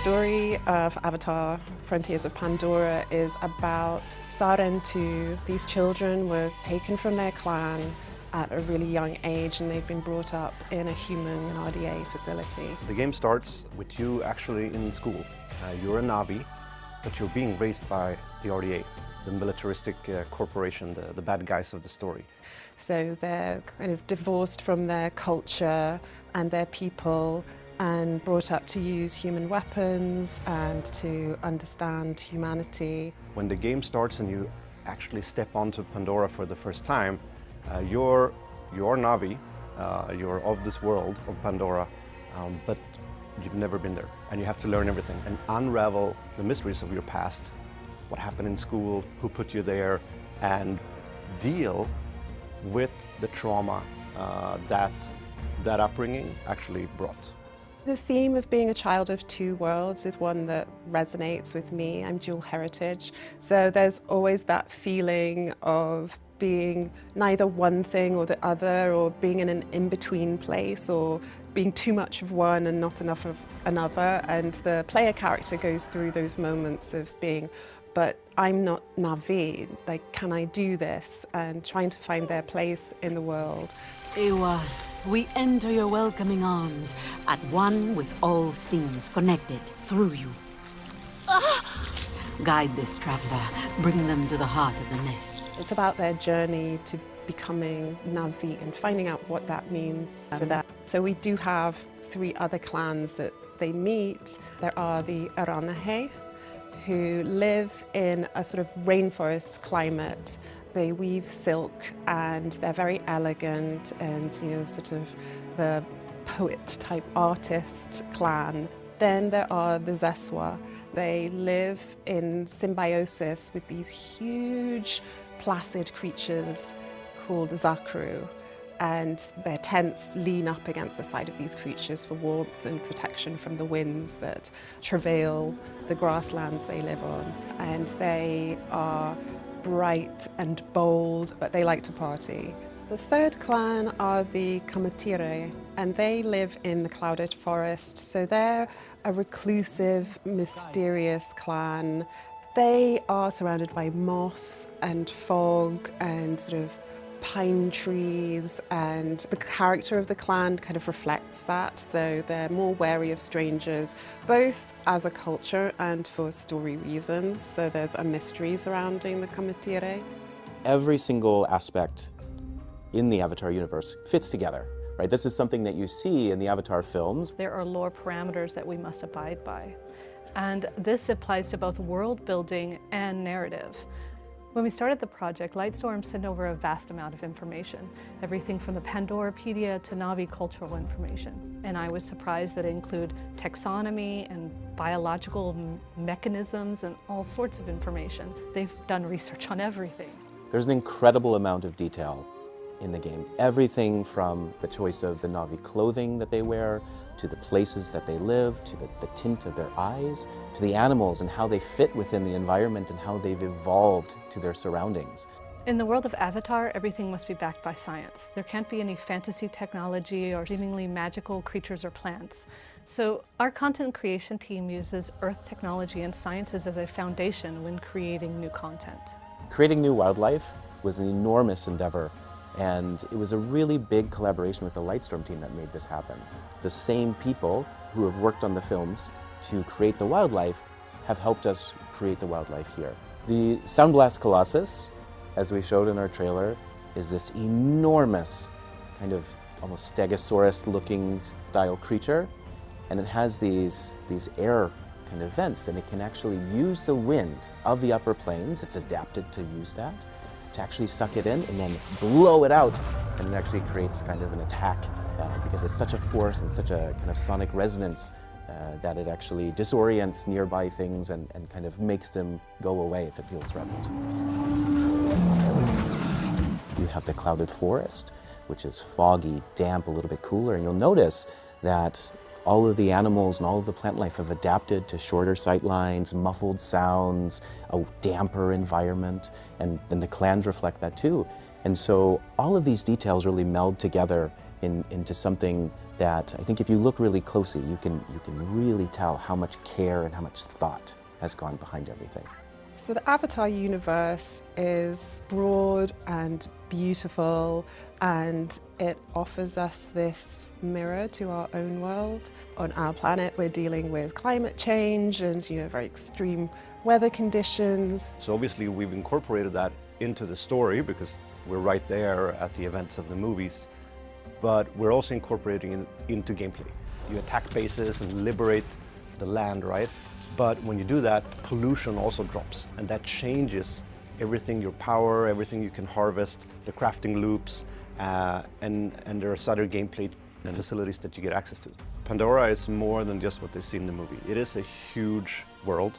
story of Avatar, Frontiers of Pandora is about Sarentu. These children were taken from their clan at a really young age and they've been brought up in a human RDA facility. The game starts with you actually in school. You're a Navi, but you're being raised by the RDA, the militaristic corporation, the bad guys of the story. So they're kind of divorced from their culture and their people and brought up to use human weapons and to understand humanity. When the game starts and you actually step onto Pandora for the first time, you're Navi, you're of this world of Pandora, but you've never been there. And you have to learn everything and unravel the mysteries of your past, what happened in school, who put you there, and deal with the trauma that upbringing actually brought. The theme of being a child of two worlds is one that resonates with me. I'm dual heritage, so there's always that feeling of being neither one thing or the other, or being in an in-between place, or being too much of one and not enough of another. And the player character goes through those moments of being, but I'm not Navi, like, can I do this? And trying to find their place in the world. Ewa, we enter your welcoming arms, at one with all things connected through you. Guide this traveler, bring them to the heart of the nest. It's about their journey to becoming Navi and finding out what that means for them. So we do have 3 other clans that they meet. There are the Aranahe, who live in a sort of rainforest climate. They weave silk and they're very elegant and, you know, sort of the poet-type artist clan. Then there are the Zeswa. They live in symbiosis with these huge placid creatures called Zakru, and their tents lean up against the side of these creatures for warmth and protection from the winds that travail the grasslands they live on. And they are bright and bold, but they like to party. The third clan are the Kamatire, and they live in the clouded forest, so they're a reclusive, mysterious clan. They are surrounded by moss and fog and sort of pine trees, and the character of the clan kind of reflects that, so they're more wary of strangers, both as a culture and for story reasons, so there's a mystery surrounding the Kamatire. Every single aspect in the Avatar universe fits together, right? This is something that you see in the Avatar films. There are lore parameters that we must abide by, and this applies to both world building and narrative. When we started the project, Lightstorm sent over a vast amount of information, everything from the Pandorapedia to Navi cultural information. And I was surprised that it included taxonomy and biological mechanisms and all sorts of information. They've done research on everything. There's an incredible amount of detail in the game. Everything from the choice of the Navi clothing that they wear, to the places that they live, to the tint of their eyes, to the animals and how they fit within the environment and how they've evolved to their surroundings. In the world of Avatar, everything must be backed by science. There can't be any fantasy technology or seemingly magical creatures or plants. So our content creation team uses Earth technology and sciences as a foundation when creating new content. Creating new wildlife was an enormous endeavor, and it was a really big collaboration with the Lightstorm team that made this happen. The same people who have worked on the films to create the wildlife have helped us create the wildlife here. The Soundblast Colossus, as we showed in our trailer, is this enormous kind of almost Stegosaurus-looking style creature, and it has these air kind of vents, and it can actually use the wind of the upper plains. It's adapted to use that, to actually suck it in and then blow it out, and it actually creates kind of an attack because it's such a force and such a kind of sonic resonance that it actually disorients nearby things and kind of makes them go away if it feels threatened. You have the clouded forest, which is foggy, damp, a little bit cooler, and you'll notice that all of the animals and all of the plant life have adapted to shorter sight lines, muffled sounds, a damper environment, and then the clans reflect that too. And so all of these details really meld together into something that I think if you look really closely, you can really tell how much care and how much thought has gone behind everything. So the Avatar universe is broad and beautiful, and it offers us this mirror to our own world. On our planet, we're dealing with climate change and very extreme weather conditions. So obviously we've incorporated that into the story because we're right there at the events of the movies, but we're also incorporating it into gameplay. You attack bases and liberate the land, right? But when you do that, pollution also drops, and that changes everything, your power, everything you can harvest, the crafting loops, and there are other gameplay and facilities that you get access to. Pandora is more than just what they see in the movie. It is a huge world.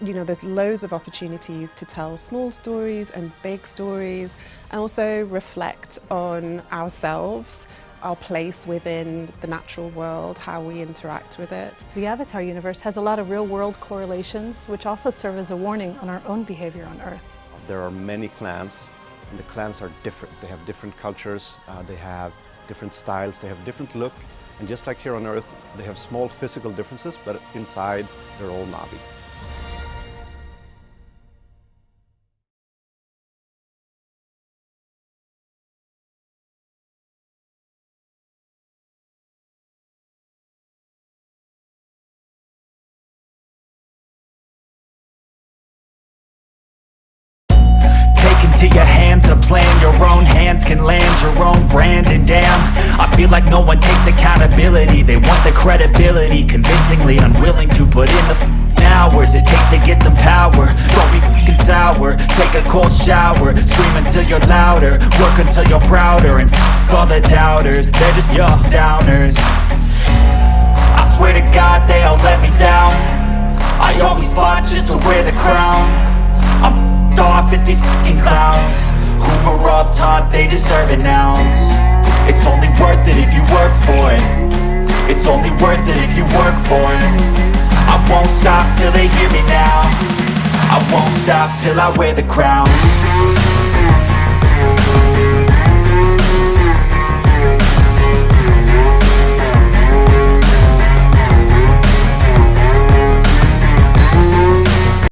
There's loads of opportunities to tell small stories and big stories, and also reflect on ourselves, our place within the natural world, how we interact with it. The Avatar universe has a lot of real-world correlations, which also serve as a warning on our own behavior on Earth. There are many clans, and the clans are different. They have different cultures, they have different styles, they have different look, and just like here on Earth, they have small physical differences, but inside they're all Na'vi. To your hands, a plan, your own hands can land your own brand. And damn, I feel like no one takes accountability. They want the credibility, convincingly unwilling to put in the hours it takes to get some power. Don't be f***ing sour, take a cold shower, scream until you're louder, work until you're prouder, and f*** all the doubters, they're just your downers. I swear to God they all let me down. I always fought just to wear the crown. I'm off at these fucking clowns who were all taught they deserve an ounce. It's only worth it if you work for it. It's only worth it if you work for it. I won't stop till they hear me now. I won't stop till I wear the crown.